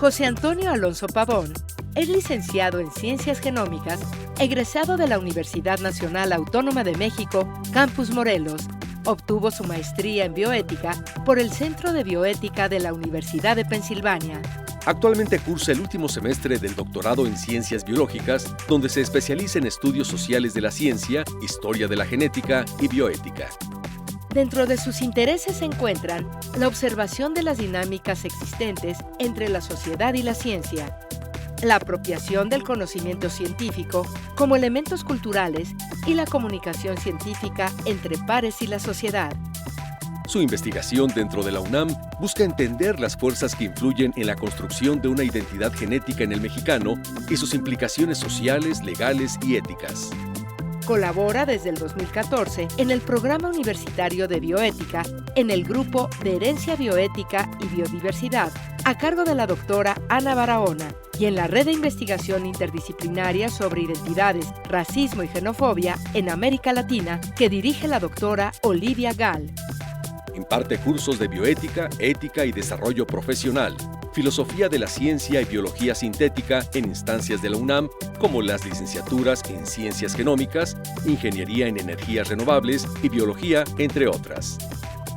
José Antonio Alonso Pavón es licenciado en Ciencias Genómicas, egresado de la Universidad Nacional Autónoma de México, Campus Morelos. Obtuvo su maestría en bioética por el Centro de Bioética de la Universidad de Pensilvania. Actualmente cursa el último semestre del doctorado en Ciencias Biológicas, donde se especializa en estudios sociales de la ciencia, historia de la genética y bioética. Dentro de sus intereses se encuentran la observación de las dinámicas existentes entre la sociedad y la ciencia, la apropiación del conocimiento científico como elementos culturales y la comunicación científica entre pares y la sociedad. Su investigación dentro de la UNAM busca entender las fuerzas que influyen en la construcción de una identidad genética en el mexicano y sus implicaciones sociales, legales y éticas. Colabora desde el 2014 en el Programa Universitario de Bioética en el Grupo de Herencia Bioética y Biodiversidad, a cargo de la doctora Ana Barahona, y en la Red de Investigación Interdisciplinaria sobre Identidades, Racismo y Xenofobia en América Latina, que dirige la doctora Olivia Gall. Imparte cursos de bioética, ética y desarrollo profesional, filosofía de la ciencia y biología sintética en instancias de la UNAM, como las licenciaturas en Ciencias Genómicas, Ingeniería en Energías Renovables y Biología, entre otras.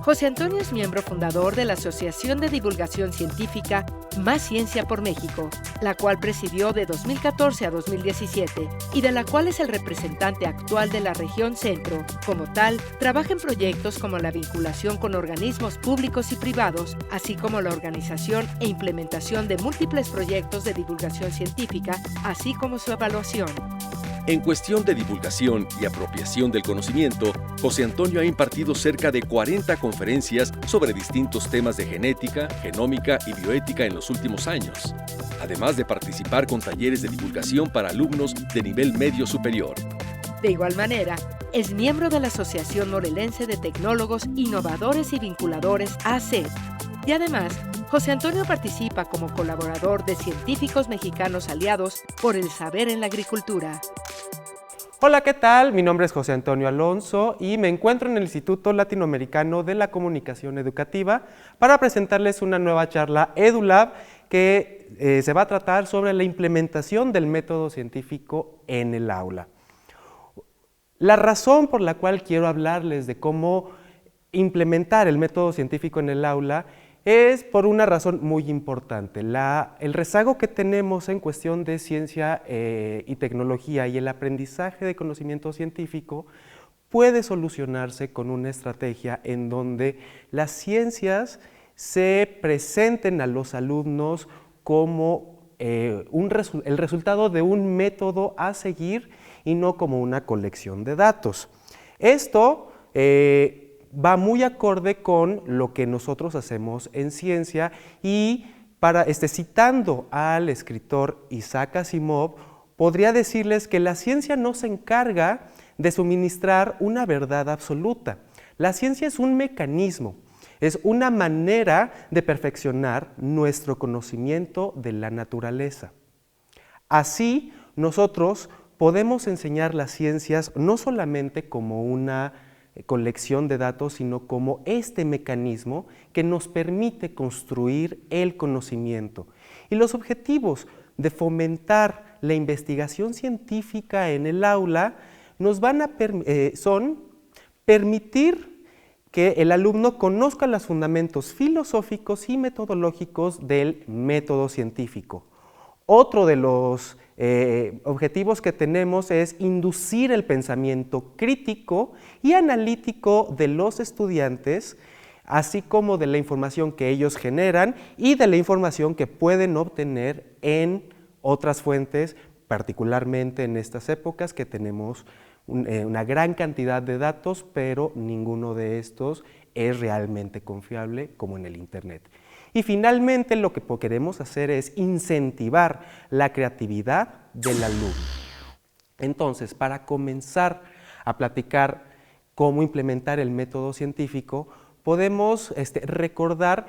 José Antonio es miembro fundador de la Asociación de Divulgación Científica Más Ciencia por México, la cual presidió de 2014 a 2017 y de la cual es el representante actual de la región centro. Como tal, trabaja en proyectos como la vinculación con organismos públicos y privados, así como la organización e implementación de múltiples proyectos de divulgación científica, así como su evaluación. En cuestión de divulgación y apropiación del conocimiento, José Antonio ha impartido cerca de 40 conferencias sobre distintos temas de genética, genómica y bioética en los últimos años, además de participar con talleres de divulgación para alumnos de nivel medio superior. De igual manera, es miembro de la Asociación Morelense de Tecnólogos Innovadores y Vinculadores, ACED, y además, José Antonio participa como colaborador de Científicos Mexicanos Aliados por el Saber en la Agricultura. Hola, ¿qué tal? Mi nombre es José Antonio Alonso y me encuentro en el Instituto Latinoamericano de la Comunicación Educativa para presentarles una nueva charla EduLab que se va a tratar sobre la implementación del método científico en el aula. La razón por la cual quiero hablarles de cómo implementar el método científico en el aula es por una razón muy importante. El rezago que tenemos en cuestión de ciencia y tecnología y el aprendizaje de conocimiento científico puede solucionarse con una estrategia en donde las ciencias se presenten a los alumnos como el resultado de un método a seguir y no como una colección de datos. Esto va muy acorde con lo que nosotros hacemos en ciencia y citando al escritor Isaac Asimov, podría decirles que la ciencia no se encarga de suministrar una verdad absoluta. La ciencia es un mecanismo, es una manera de perfeccionar nuestro conocimiento de la naturaleza. Así, nosotros podemos enseñar las ciencias no solamente como una colección de datos, sino como este mecanismo que nos permite construir el conocimiento. Y los objetivos de fomentar la investigación científica en el aula son permitir que el alumno conozca los fundamentos filosóficos y metodológicos del método científico. Otro de los objetivos que tenemos es inducir el pensamiento crítico y analítico de los estudiantes, así como de la información que ellos generan y de la información que pueden obtener en otras fuentes, particularmente en estas épocas que tenemos una gran cantidad de datos, pero ninguno de estos es realmente confiable como en el Internet. Y finalmente lo que queremos hacer es incentivar la creatividad del alumno. Entonces, para comenzar a platicar cómo implementar el método científico, podemos recordar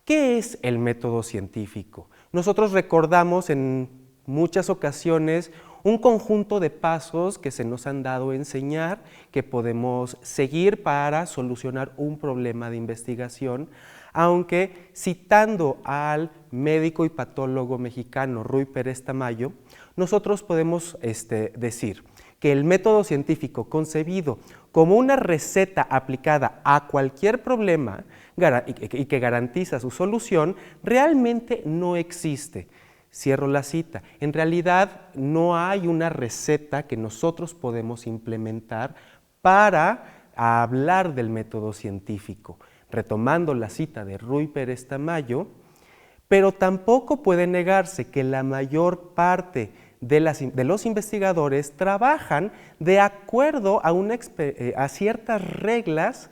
qué es el método científico. Nosotros recordamos en muchas ocasiones un conjunto de pasos que se nos han dado a enseñar, que podemos seguir para solucionar un problema de investigación, aunque citando al médico y patólogo mexicano Ruy Pérez Tamayo, nosotros podemos decir que el método científico concebido como una receta aplicada a cualquier problema y que garantiza su solución, realmente no existe. Cierro la cita. En realidad no hay una receta que nosotros podemos implementar para hablar del método científico. Retomando la cita de Ruy Pérez Tamayo, pero tampoco puede negarse que la mayor parte de los investigadores trabajan de acuerdo a ciertas reglas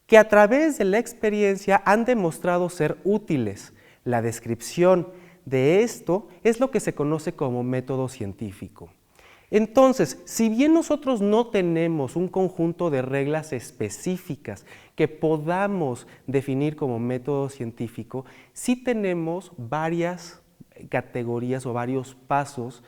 que a través de la experiencia han demostrado ser útiles. La descripción de esto es lo que se conoce como método científico. Entonces, si bien nosotros no tenemos un conjunto de reglas específicas que podamos definir como método científico, sí tenemos varias categorías o varios pasos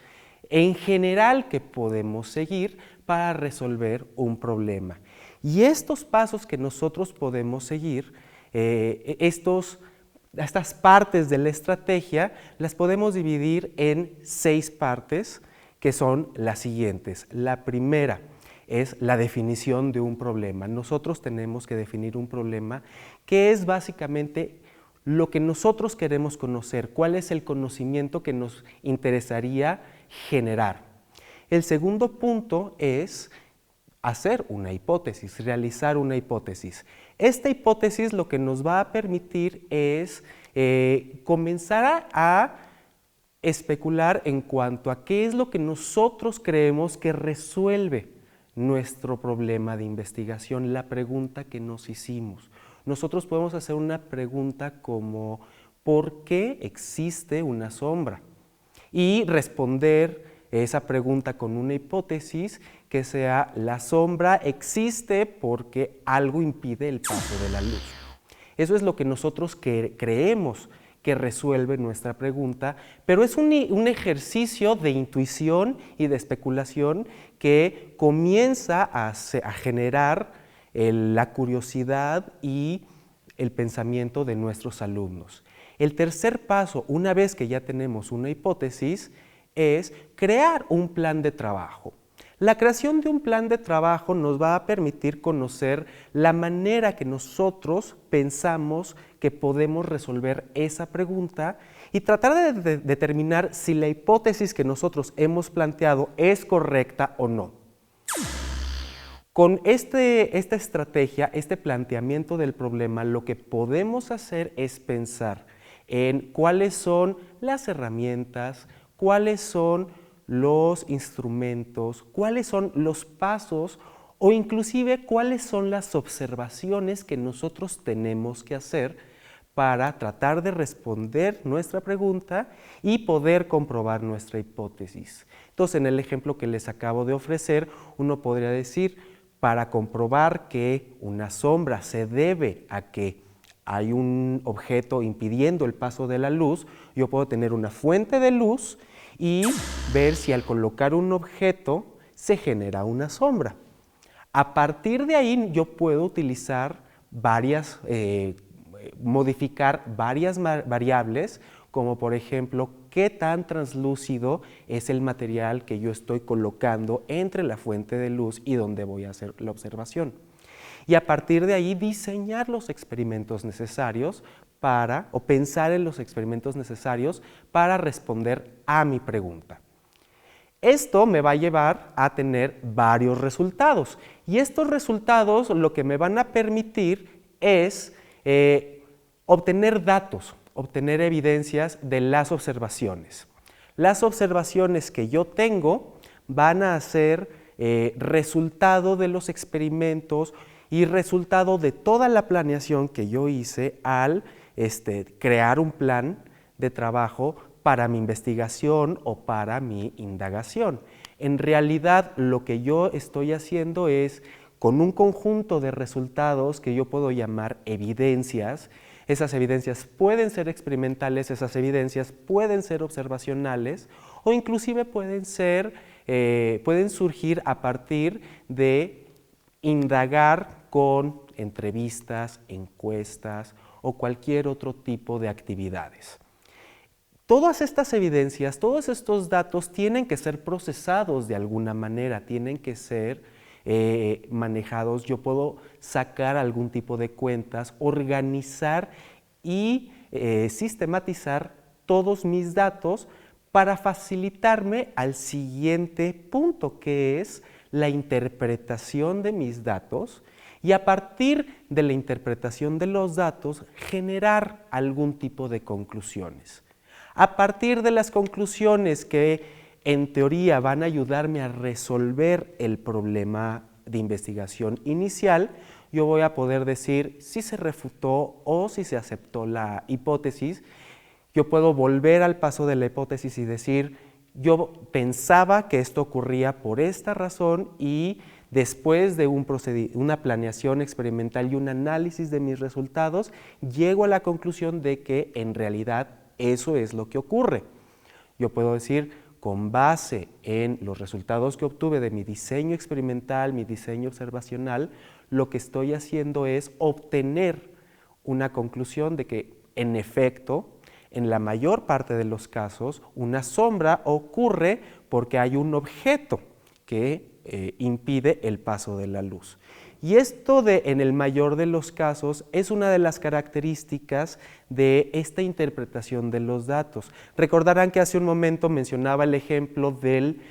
en general que podemos seguir para resolver un problema. Y estos pasos que nosotros podemos seguir, estas partes de la estrategia, las podemos dividir en 6 partes, que son las siguientes. La primera es la definición de un problema. Nosotros tenemos que definir un problema que es básicamente lo que nosotros queremos conocer, cuál es el conocimiento que nos interesaría generar. El segundo punto es hacer una hipótesis, realizar una hipótesis. Esta hipótesis lo que nos va a permitir es comenzar a especular en cuanto a qué es lo que nosotros creemos que resuelve nuestro problema de investigación, la pregunta que nos hicimos. Nosotros podemos hacer una pregunta como ¿por qué existe una sombra? Y responder esa pregunta con una hipótesis que sea la sombra existe porque algo impide el paso de la luz. Eso es lo que nosotros creemos que resuelve nuestra pregunta, pero es un ejercicio de intuición y de especulación que comienza a generar la curiosidad y el pensamiento de nuestros alumnos. El tercer paso, una vez que ya tenemos una hipótesis, es crear un plan de trabajo. La creación de un plan de trabajo nos va a permitir conocer la manera que nosotros pensamos que podemos resolver esa pregunta y tratar de determinar si la hipótesis que nosotros hemos planteado es correcta o no. Con esta estrategia, este planteamiento del problema, lo que podemos hacer es pensar en cuáles son las herramientas, cuáles son los instrumentos, cuáles son los pasos o inclusive cuáles son las observaciones que nosotros tenemos que hacer para tratar de responder nuestra pregunta y poder comprobar nuestra hipótesis. Entonces, en el ejemplo que les acabo de ofrecer, uno podría decir, para comprobar que una sombra se debe a que hay un objeto impidiendo el paso de la luz, yo puedo tener una fuente de luz y ver si al colocar un objeto se genera una sombra. A partir de ahí yo puedo utilizar modificar varias variables, como por ejemplo, qué tan translúcido es el material que yo estoy colocando entre la fuente de luz y donde voy a hacer la observación. Y a partir de ahí diseñar los experimentos necesarios o pensar en los experimentos necesarios para responder a mi pregunta. Esto me va a llevar a tener varios resultados y estos resultados lo que me van a permitir es obtener datos, obtener evidencias de las observaciones. Las observaciones que yo tengo van a ser resultado de los experimentos y resultado de toda la planeación que yo hice al crear un plan de trabajo para mi investigación o para mi indagación. En realidad, lo que yo estoy haciendo es con un conjunto de resultados que yo puedo llamar evidencias. Esas evidencias pueden ser experimentales, esas evidencias pueden ser observacionales o inclusive pueden surgir a partir de indagar con entrevistas, encuestas o cualquier otro tipo de actividades. Todas estas evidencias, todos estos datos tienen que ser procesados de alguna manera, tienen que ser manejados. Yo puedo sacar algún tipo de cuentas, organizar y sistematizar todos mis datos para facilitarme al siguiente punto, que es la interpretación de mis datos, y a partir de la interpretación de los datos generar algún tipo de conclusiones. A partir de las conclusiones que en teoría van a ayudarme a resolver el problema de investigación inicial, yo voy a poder decir si se refutó o si se aceptó la hipótesis. Yo puedo volver al paso de la hipótesis y decir, yo pensaba que esto ocurría por esta razón y después de una planeación experimental y un análisis de mis resultados, llego a la conclusión de que en realidad eso es lo que ocurre. Yo puedo decir, con base en los resultados que obtuve de mi diseño experimental, mi diseño observacional, lo que estoy haciendo es obtener una conclusión de que, en efecto, en la mayor parte de los casos, una sombra ocurre porque hay un objeto que impide el paso de la luz. Y esto en el mayor de los casos es una de las características de esta interpretación de los datos. Recordarán que hace un momento mencionaba el ejemplo del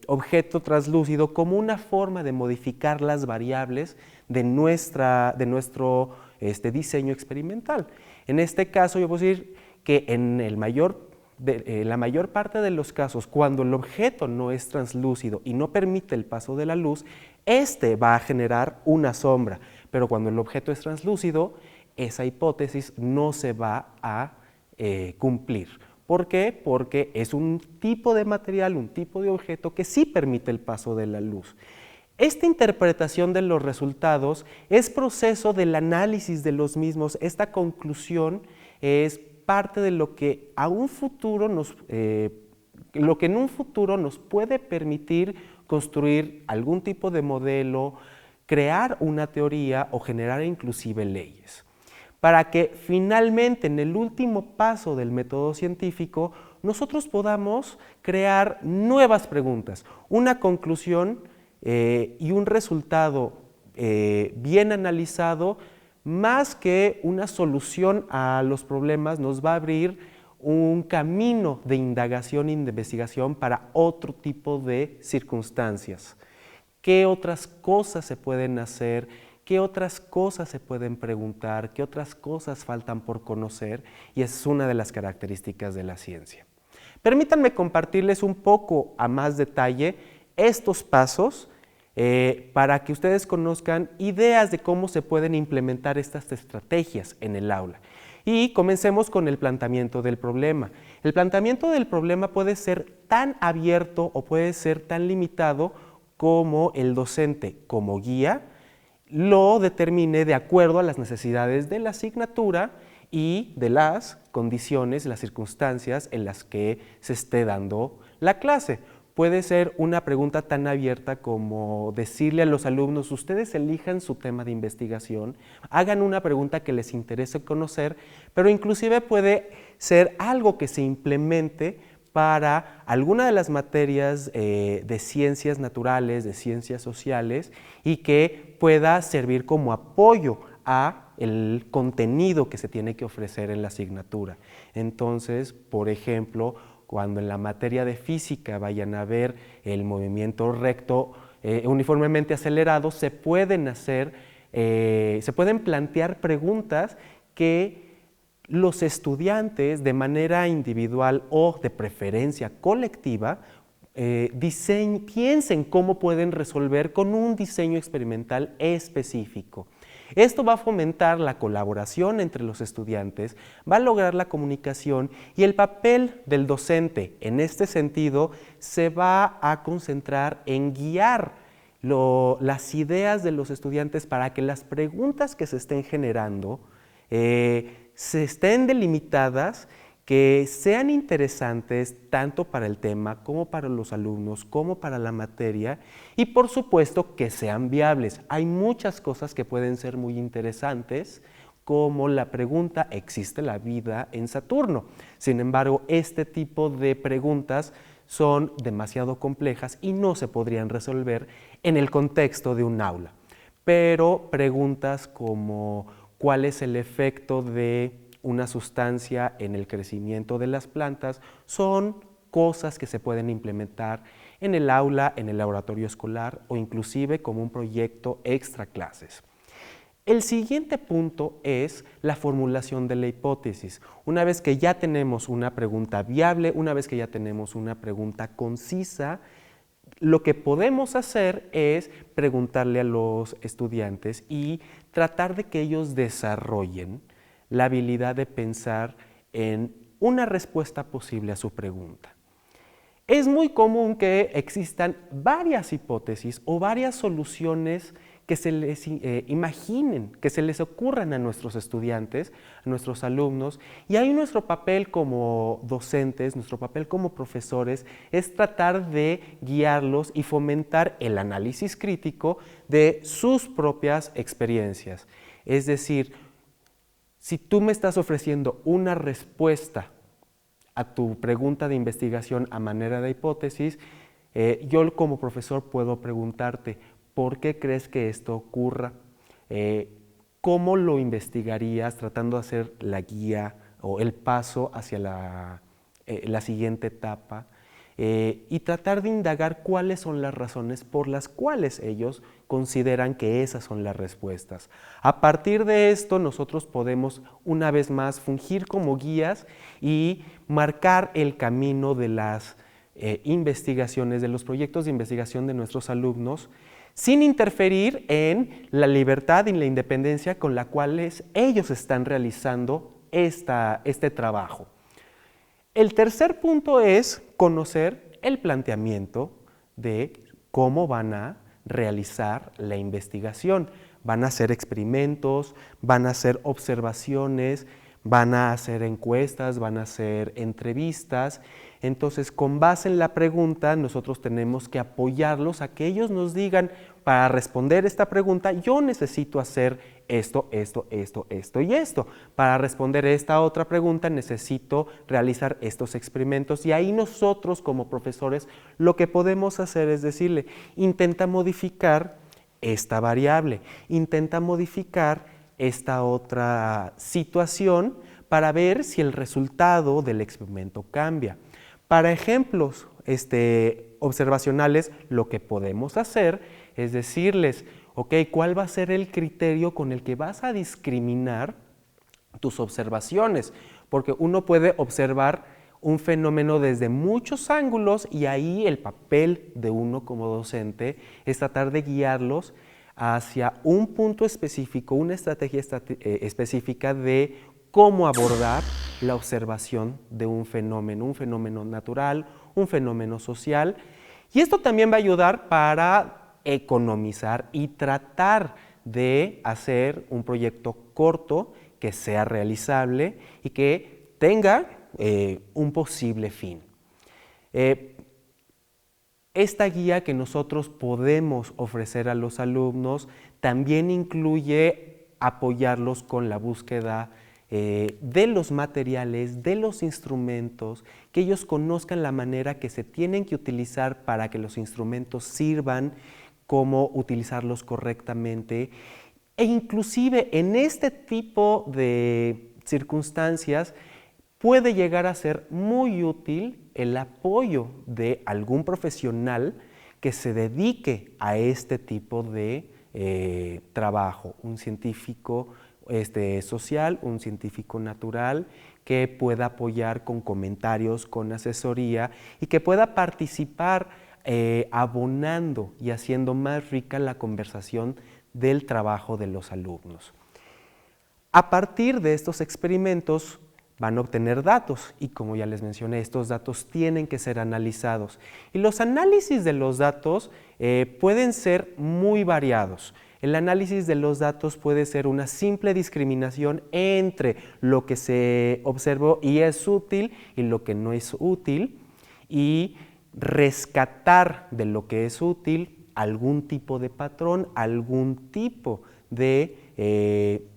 objeto translúcido como una forma de modificar las variables de nuestro diseño experimental. En este caso yo puedo decir que en la mayor parte de los casos, cuando el objeto no es translúcido y no permite el paso de la luz, va a generar una sombra, pero cuando el objeto es translúcido, esa hipótesis no se va a cumplir. ¿Por qué? Porque es un tipo de material, un tipo de objeto que sí permite el paso de la luz. Esta interpretación de los resultados es proceso del análisis de los mismos. Esta conclusión es parte de lo que en un futuro nos puede permitir construir algún tipo de modelo, crear una teoría o generar inclusive leyes. Para que finalmente en el último paso del método científico nosotros podamos crear nuevas preguntas, una conclusión y un resultado bien analizado, más que una solución a los problemas, nos va a abrir un camino de indagación e investigación para otro tipo de circunstancias. ¿Qué otras cosas se pueden hacer? ¿Qué otras cosas se pueden preguntar? ¿Qué otras cosas faltan por conocer? Y esa es una de las características de la ciencia. Permítanme compartirles un poco a más detalle estos pasos para que ustedes conozcan ideas de cómo se pueden implementar estas estrategias en el aula. Y comencemos con el planteamiento del problema. El planteamiento del problema puede ser tan abierto o puede ser tan limitado como el docente, como guía, lo determine de acuerdo a las necesidades de la asignatura y de las condiciones, las circunstancias en las que se esté dando la clase. Puede ser una pregunta tan abierta como decirle a los alumnos, ustedes elijan su tema de investigación, hagan una pregunta que les interese conocer, pero inclusive puede ser algo que se implemente para alguna de las materias de ciencias naturales, de ciencias sociales, y que pueda servir como apoyo a el contenido que se tiene que ofrecer en la asignatura. Entonces, por ejemplo, cuando en la materia de física vayan a ver el movimiento recto uniformemente acelerado, se pueden plantear preguntas que los estudiantes de manera individual o de preferencia colectiva piensen cómo pueden resolver con un diseño experimental específico. Esto va a fomentar la colaboración entre los estudiantes, va a lograr la comunicación y el papel del docente en este sentido se va a concentrar en guiar las ideas de los estudiantes para que las preguntas que se estén generando se estén delimitadas, que sean interesantes tanto para el tema como para los alumnos, como para la materia y por supuesto que sean viables. Hay muchas cosas que pueden ser muy interesantes, como la pregunta ¿existe la vida en Saturno? Sin embargo, este tipo de preguntas son demasiado complejas y no se podrían resolver en el contexto de un aula. Pero preguntas como ¿cuál es el efecto de una sustancia en el crecimiento de las plantas? Son cosas que se pueden implementar en el aula, en el laboratorio escolar o inclusive como un proyecto extra clases. El siguiente punto es la formulación de la hipótesis. Una vez que ya tenemos una pregunta viable, una vez que ya tenemos una pregunta concisa, lo que podemos hacer es preguntarle a los estudiantes y tratar de que ellos desarrollen la habilidad de pensar en una respuesta posible a su pregunta. Es muy común que existan varias hipótesis o varias soluciones que se les imaginen, que se les ocurran a nuestros estudiantes, a nuestros alumnos, y ahí nuestro papel como docentes, nuestro papel como profesores, es tratar de guiarlos y fomentar el análisis crítico de sus propias experiencias. Es decir, si tú me estás ofreciendo una respuesta a tu pregunta de investigación a manera de hipótesis, yo como profesor puedo preguntarte, ¿por qué crees que esto ocurra? ¿Cómo lo investigarías tratando de hacer la guía o el paso hacia la siguiente etapa? Y tratar de indagar cuáles son las razones por las cuales ellos consideran que esas son las respuestas. A partir de esto, nosotros podemos una vez más fungir como guías y marcar el camino de las investigaciones, de los proyectos de investigación de nuestros alumnos, sin interferir en la libertad y la independencia con la cual ellos están realizando este trabajo. El tercer punto es conocer el planteamiento de cómo van a realizar la investigación. Van a hacer experimentos, van a hacer observaciones, van a hacer encuestas, van a hacer entrevistas. Entonces, con base en la pregunta, nosotros tenemos que apoyarlos a que ellos nos digan, para responder esta pregunta, yo necesito hacer esto, esto, esto, esto y esto. Para responder esta otra pregunta, necesito realizar estos experimentos. Y ahí nosotros, como profesores, lo que podemos hacer es decirle, intenta modificar esta variable, intenta modificar esta otra situación para ver si el resultado del experimento cambia. Para ejemplos observacionales, lo que podemos hacer es decirles, ok, ¿cuál va a ser el criterio con el que vas a discriminar tus observaciones? Porque uno puede observar un fenómeno desde muchos ángulos y ahí el papel de uno como docente es tratar de guiarlos hacia un punto específico, una estrategia específica de cómo abordar la observación de un fenómeno natural, un fenómeno social. Y esto también va a ayudar para economizar y tratar de hacer un proyecto corto que sea realizable y que tenga un posible fin. Esta guía que nosotros podemos ofrecer a los alumnos también incluye apoyarlos con la búsqueda de los materiales, de los instrumentos, que ellos conozcan la manera que se tienen que utilizar para que los instrumentos sirvan, cómo utilizarlos correctamente e inclusive en este tipo de circunstancias puede llegar a ser muy útil el apoyo de algún profesional que se dedique a este tipo de trabajo, un científico social, un científico natural que pueda apoyar con comentarios, con asesoría y que pueda participar abonando y haciendo más rica la conversación del trabajo de los alumnos. A partir de estos experimentos van a obtener datos y, como ya les mencioné, estos datos tienen que ser analizados. Y los análisis de los datos pueden ser muy variados. El análisis de los datos puede ser una simple discriminación entre lo que se observó y es útil y lo que no es útil, y rescatar de lo que es útil algún tipo de patrón, algún tipo de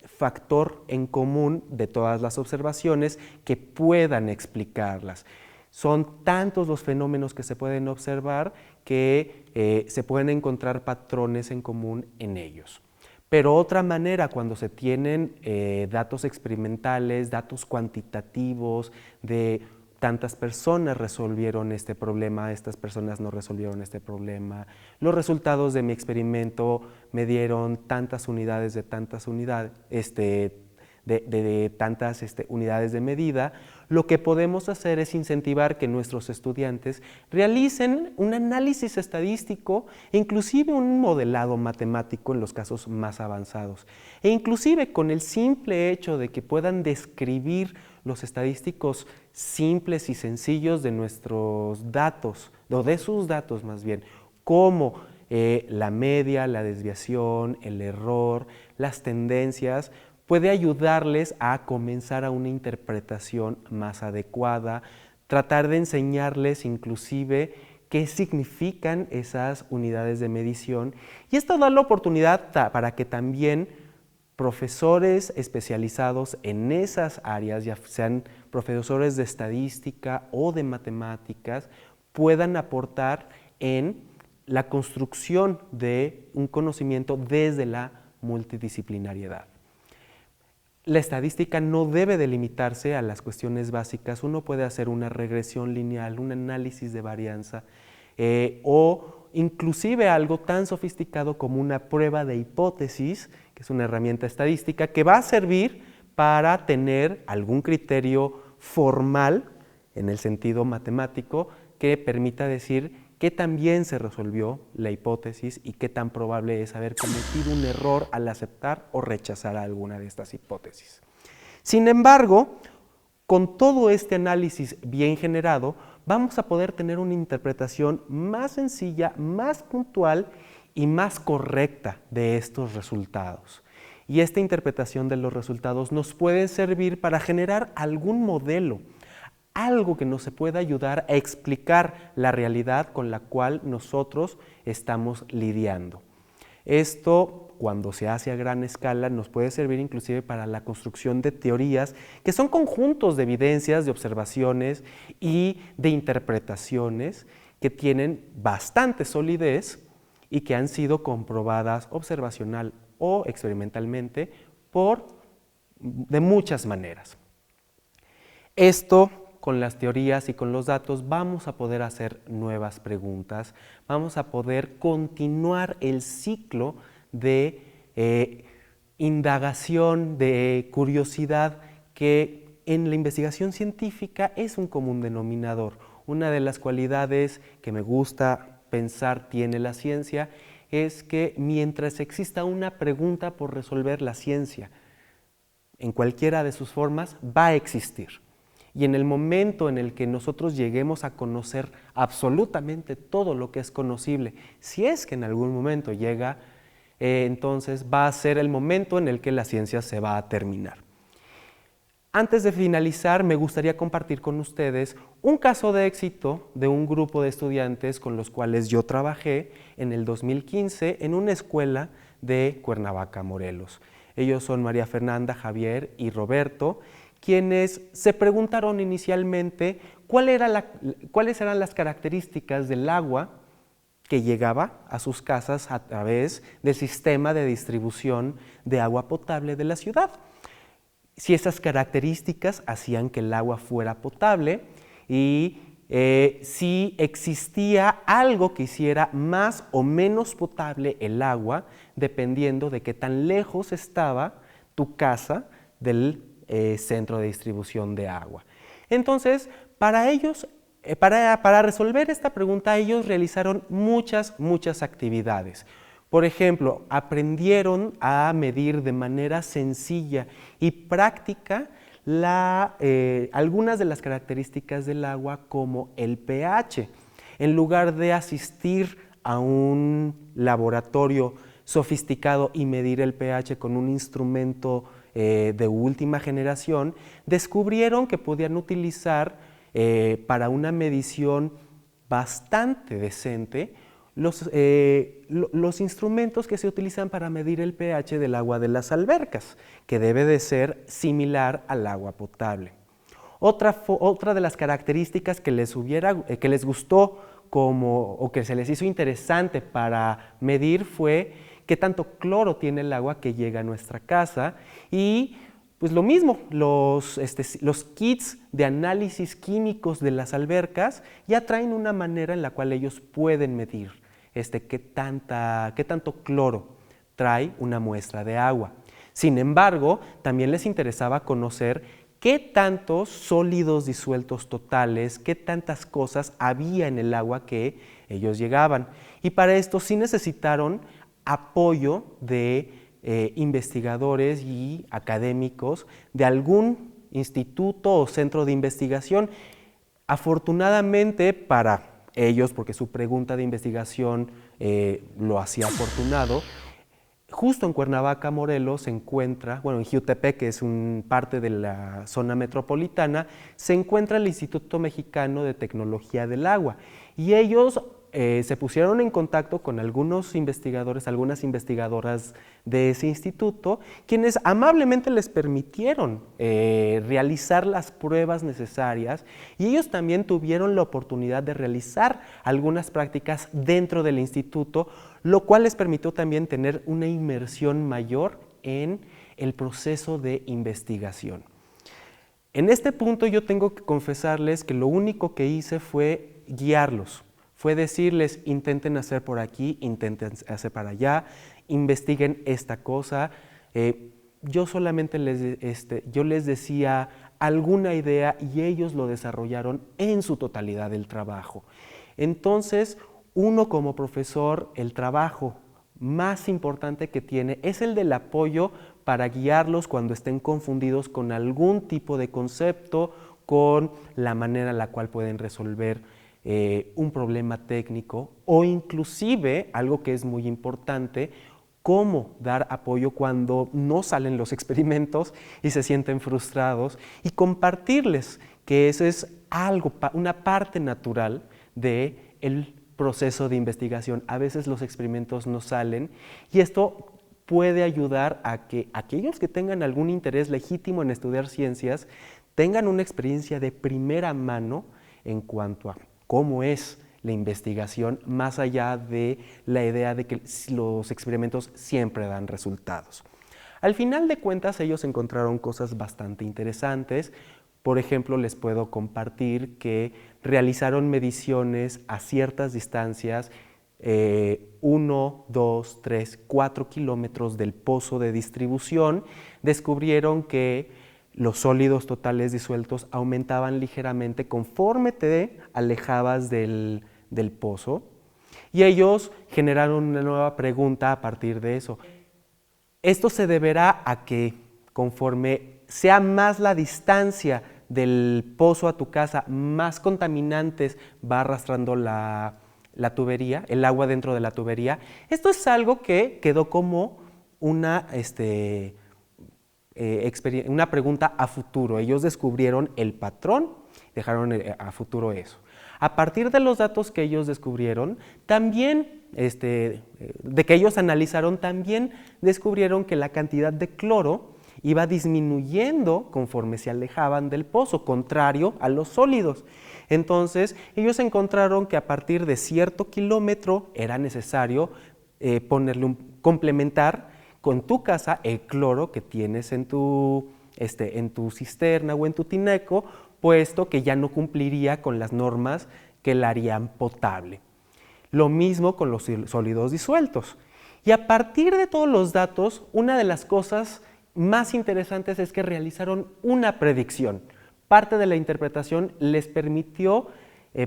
factor en común de todas las observaciones que puedan explicarlas. Son tantos los fenómenos que se pueden observar que se pueden encontrar patrones en común en ellos. Pero otra manera, cuando se tienen datos experimentales, datos cuantitativos de tantas personas resolvieron este problema, estas personas no resolvieron este problema, los resultados de mi experimento me dieron tantas unidades de tantas unidades, tantas unidades de medida, lo que podemos hacer es incentivar que nuestros estudiantes realicen un análisis estadístico e inclusive un modelado matemático en los casos más avanzados. E inclusive con el simple hecho de que puedan describir los estadísticos simples y sencillos de nuestros datos, o de sus datos más bien, como la media, la desviación, el error, las tendencias, puede ayudarles a comenzar a una interpretación más adecuada, tratar de enseñarles inclusive qué significan esas unidades de medición, y esto da la oportunidad para que también profesores especializados en esas áreas, ya sean profesores de estadística o de matemáticas, puedan aportar en la construcción de un conocimiento desde la multidisciplinariedad. La estadística no debe delimitarse a las cuestiones básicas. Uno puede hacer una regresión lineal, un análisis de varianza o inclusive algo tan sofisticado como una prueba de hipótesis, que es una herramienta estadística que va a servir para tener algún criterio formal en el sentido matemático que permita decir qué tan bien se resolvió la hipótesis y qué tan probable es haber cometido un error al aceptar o rechazar alguna de estas hipótesis. Sin embargo, con todo este análisis bien generado, vamos a poder tener una interpretación más sencilla, más puntual y más correcta de estos resultados. Y esta interpretación de los resultados nos puede servir para generar algún modelo, algo que nos pueda ayudar a explicar la realidad con la cual nosotros estamos lidiando. Esto, cuando se hace a gran escala, nos puede servir inclusive para la construcción de teorías que son conjuntos de evidencias, de observaciones y de interpretaciones que tienen bastante solidez y que han sido comprobadas observacional o experimentalmente de muchas maneras. Esto, con las teorías y con los datos, vamos a poder hacer nuevas preguntas, vamos a poder continuar el ciclo de indagación, de curiosidad, que en la investigación científica es un común denominador. Una de las cualidades que me gusta pensar tiene la ciencia es que mientras exista una pregunta por resolver, la ciencia, en cualquiera de sus formas, va a existir. Y en el momento en el que nosotros lleguemos a conocer absolutamente todo lo que es conocible, si es que en algún momento llega, entonces va a ser el momento en el que la ciencia se va a terminar. Antes de finalizar, me gustaría compartir con ustedes un caso de éxito de un grupo de estudiantes con los cuales yo trabajé en el 2015 en una escuela de Cuernavaca, Morelos. Ellos son María Fernanda, Javier y Roberto, quienes se preguntaron inicialmente cuáles eran las características del agua que llegaba a sus casas a través del sistema de distribución de agua potable de la ciudad. Si esas características hacían que el agua fuera potable y si existía algo que hiciera más o menos potable el agua, dependiendo de qué tan lejos estaba tu casa del centro de distribución de agua. Entonces, para ellos, para resolver esta pregunta, ellos realizaron muchas actividades. Por ejemplo, aprendieron a medir de manera sencilla y práctica algunas de las características del agua como el pH. En lugar de asistir a un laboratorio sofisticado y medir el pH con un instrumento de última generación, descubrieron que podían utilizar para una medición bastante decente los instrumentos que se utilizan para medir el pH del agua de las albercas, que debe de ser similar al agua potable. Otra de las características que les gustó o que se les hizo interesante para medir fue qué tanto cloro tiene el agua que llega a nuestra casa y pues lo mismo, los kits de análisis químicos de las albercas ya traen una manera en la cual ellos pueden medir qué tanto cloro trae una muestra de agua. Sin embargo, también les interesaba conocer qué tantos sólidos disueltos totales, qué tantas cosas había en el agua que ellos llegaban. Y para esto sí necesitaron apoyo de investigadores y académicos de algún instituto o centro de investigación. Afortunadamente para ellos, porque su pregunta de investigación lo hacía afortunado, justo en Cuernavaca, Morelos, se encuentra, en Jiutepec, que es parte de la zona metropolitana, se encuentra el Instituto Mexicano de Tecnología del Agua. Y ellos se pusieron en contacto con algunos investigadores, algunas investigadoras de ese instituto, quienes amablemente les permitieron realizar las pruebas necesarias y ellos también tuvieron la oportunidad de realizar algunas prácticas dentro del instituto, lo cual les permitió también tener una inmersión mayor en el proceso de investigación. En este punto yo tengo que confesarles que lo único que hice fue guiarlos. Fue decirles, intenten hacer por aquí, intenten hacer para allá, investiguen esta cosa. Yo solamente les decía alguna idea y ellos lo desarrollaron en su totalidad del trabajo. Entonces, uno como profesor, el trabajo más importante que tiene es el del apoyo para guiarlos cuando estén confundidos con algún tipo de concepto, con la manera en la cual pueden resolver un problema técnico o inclusive, algo que es muy importante, cómo dar apoyo cuando no salen los experimentos y se sienten frustrados y compartirles que eso es una parte natural del proceso de investigación. A veces los experimentos no salen y esto puede ayudar a que aquellos que tengan algún interés legítimo en estudiar ciencias tengan una experiencia de primera mano en cuanto a cómo es la investigación, más allá de la idea de que los experimentos siempre dan resultados. Al final de cuentas, ellos encontraron cosas bastante interesantes. Por ejemplo, les puedo compartir que realizaron mediciones a ciertas distancias, 1, 2, 3, 4 kilómetros del pozo de distribución. Descubrieron que los sólidos totales disueltos aumentaban ligeramente conforme te alejabas del pozo y ellos generaron una nueva pregunta a partir de eso. Esto se deberá a que conforme sea más la distancia del pozo a tu casa, más contaminantes va arrastrando la tubería, el agua dentro de la tubería. Esto es algo que quedó como una pregunta a futuro. Ellos descubrieron el patrón, dejaron a futuro eso. A partir de los datos que ellos descubrieron, también, de que ellos analizaron, también descubrieron que la cantidad de cloro iba disminuyendo conforme se alejaban del pozo, contrario a los sólidos. Entonces, ellos encontraron que a partir de cierto kilómetro era necesario complementar con tu casa el cloro que tienes en tu cisterna o en tu tinaco, puesto que ya no cumpliría con las normas que la harían potable. Lo mismo con los sólidos disueltos. Y a partir de todos los datos, una de las cosas más interesantes es que realizaron una predicción. Parte de la interpretación les permitió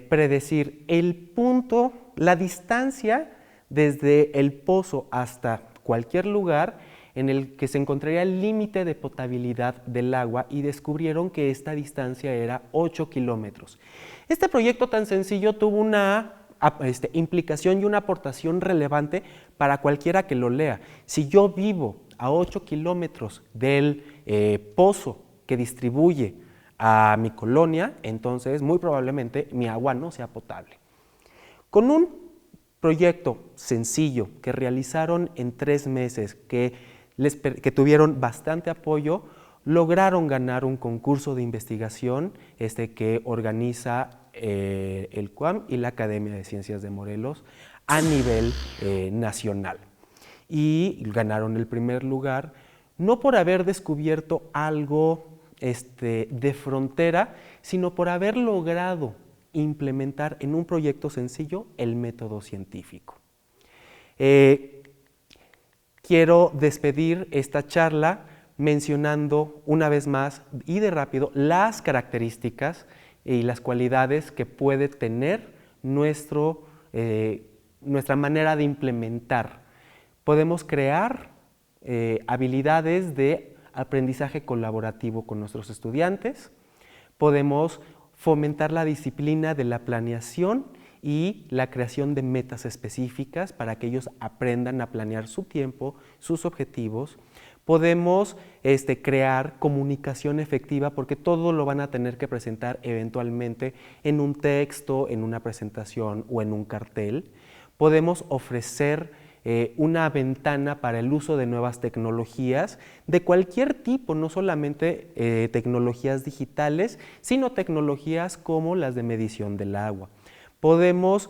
predecir el punto, la distancia desde el pozo hasta cualquier lugar en el que se encontraría el límite de potabilidad del agua y descubrieron que esta distancia era 8 kilómetros. Este proyecto tan sencillo tuvo una implicación y una aportación relevante para cualquiera que lo lea. Si yo vivo a 8 kilómetros del pozo que distribuye a mi colonia, entonces muy probablemente mi agua no sea potable. Con un proyecto sencillo que realizaron en 3 meses, que tuvieron bastante apoyo, lograron ganar un concurso de investigación que organiza el CUAM y la Academia de Ciencias de Morelos a nivel nacional. Y ganaron el primer lugar, no por haber descubierto algo de frontera, sino por haber logrado implementar en un proyecto sencillo el método científico. Quiero despedir esta charla mencionando una vez más y de rápido las características y las cualidades que puede tener nuestra manera de implementar. Podemos crear habilidades de aprendizaje colaborativo con nuestros estudiantes, podemos fomentar la disciplina de la planeación y la creación de metas específicas para que ellos aprendan a planear su tiempo, sus objetivos. Podemos crear comunicación efectiva porque todo lo van a tener que presentar eventualmente en un texto, en una presentación o en un cartel. Podemos ofrecer una ventana para el uso de nuevas tecnologías de cualquier tipo, no solamente tecnologías digitales, sino tecnologías como las de medición del agua. Podemos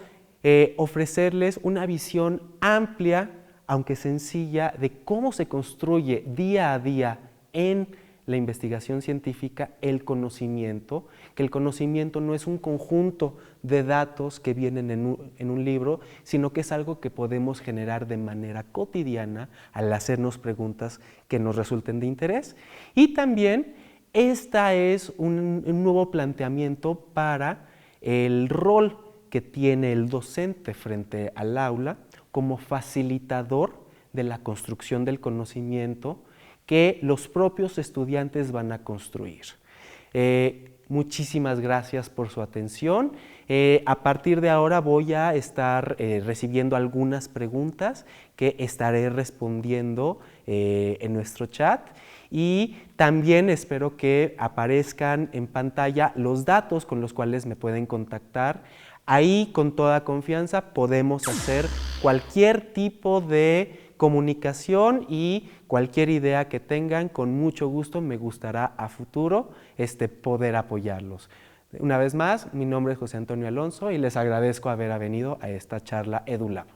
ofrecerles una visión amplia, aunque sencilla, de cómo se construye día a día en la investigación científica el conocimiento, que el conocimiento no es un conjunto de datos que vienen en un libro, sino que es algo que podemos generar de manera cotidiana al hacernos preguntas que nos resulten de interés. Y también esta es un nuevo planteamiento para el rol que tiene el docente frente al aula como facilitador de la construcción del conocimiento que los propios estudiantes van a construir. Muchísimas gracias por su atención. A partir de ahora voy a estar recibiendo algunas preguntas que estaré respondiendo en nuestro chat y también espero que aparezcan en pantalla los datos con los cuales me pueden contactar. Ahí con toda confianza podemos hacer cualquier tipo de comunicación y cualquier idea que tengan, con mucho gusto me gustará a futuro poder apoyarlos. Una vez más, mi nombre es José Antonio Alonso y les agradezco haber venido a esta charla EduLab.